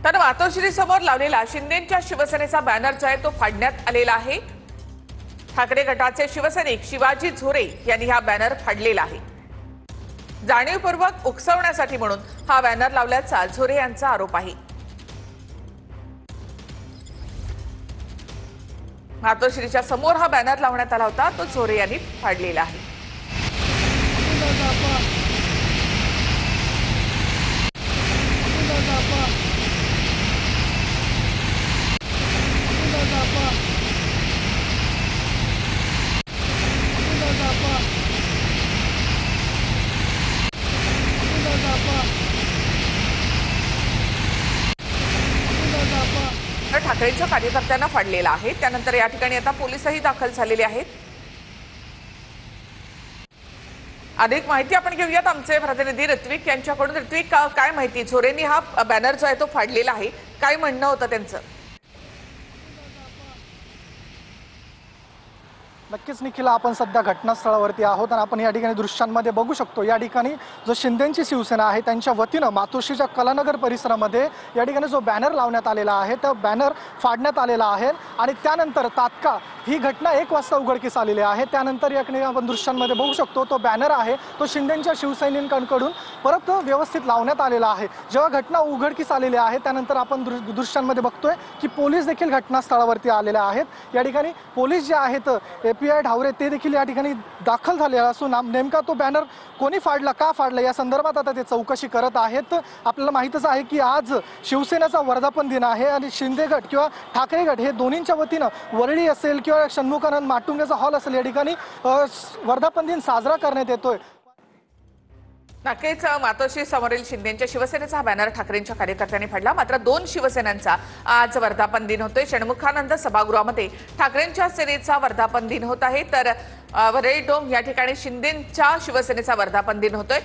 तर मातोश्री समोर लावलेला शिंदेंच्या शिवसेनेचा बॅनर जो आहे तो फाडण्यात आलेला आहे। ठाकरे गटाचे शिवसैनिक शिवाजी झोरे यांनी हा बॅनर फाडलेला आहे। जाणीवपूर्वक उकसवण्यासाठी म्हणून हा बॅनर लावल्याचा झोरे यांचा आरोप आहे। मातोश्रीच्या समोर हा बॅनर लावण्यात आला होता, तो झोरे यांनी फाडलेला आहे। ठाकरेंच्या कार्यकर्त्यांना फाडलेला आहे। त्यानंतर या ठिकाणी आता पोलीसही दाखल झालेले आहेत। अधिक माहिती आपण घेऊयात आमचे प्रतिनिधी ऋत्विक यांच्याकडून। ऋत्विक, काय माहिती, झोरेंनी हा बॅनर जो आहे तो फाडलेला आहे, काय म्हणणं होतं त्यांचं? नक्कीच निखिल, आपण सध्या घटनास्थळावरती आहोत आणि आपण या ठिकाणी दृश्यांमध्ये बघू शकतो। या ठिकाणी जो शिंदेंची शिवसेना आहे त्यांच्या वतीनं मातोश्रीच्या कलानगर परिसरामध्ये या ठिकाणी जो बॅनर लावण्यात आलेला आहे तो बॅनर फाडण्यात आलेला आहे आणि त्यानंतर तात्काळ ही घटना 1 वाजता उघडकीस आलेली आहे। त्यानंतर या ठिकाणी आपण दृश्यांमध्ये बघू शकतो तो बॅनर आहे तो शिंदेंच्या शिवसैनिकांकडून परत व्यवस्थित लावण्यात आलेला आहे। जेव्हा घटना उघडकीस आलेली आहे त्यानंतर आपण दृश्यांमध्ये बघतोय की पोलीस देखील घटनास्थळावरती आलेले आहेत। या ठिकाणी पोलीस जे आहेत API ढावरे ते देखील या ठिकाणी दाखल झाले असून नेमका तो बॅनर कोणी फाडला, का फाडला या संदर्भात आता ते चौकशी करत आहेत। आपल्याला माहितच आहे की आज शिवसेनेचा वर्धापन दिन आहे आणि शिंदे गट किंवा ठाकरे गट हे दोन्हींच्या वतीनं वरळी असेल किंवा षण्मुखानंद माटुंग्याचा हॉल असेल या ठिकाणी वर्धापन दिन साजरा करण्यात येतोय। नक्कीच मातोश्री समोरील शिंदेंच्या शिवसेनेचा बॅनर ठाकरेंच्या कार्यकर्त्यांनी फाडला। मात्र 2 शिवसेनांचा आज वर्धापन दिन होतोय। षण्मुखानंद सभागृहामध्ये ठाकरेंच्या सेनेचा वर्धापन दिन होत आहे, तर वरळी डोंग या ठिकाणी शिंदेंच्या शिवसेनेचा वर्धापन दिन होतोय।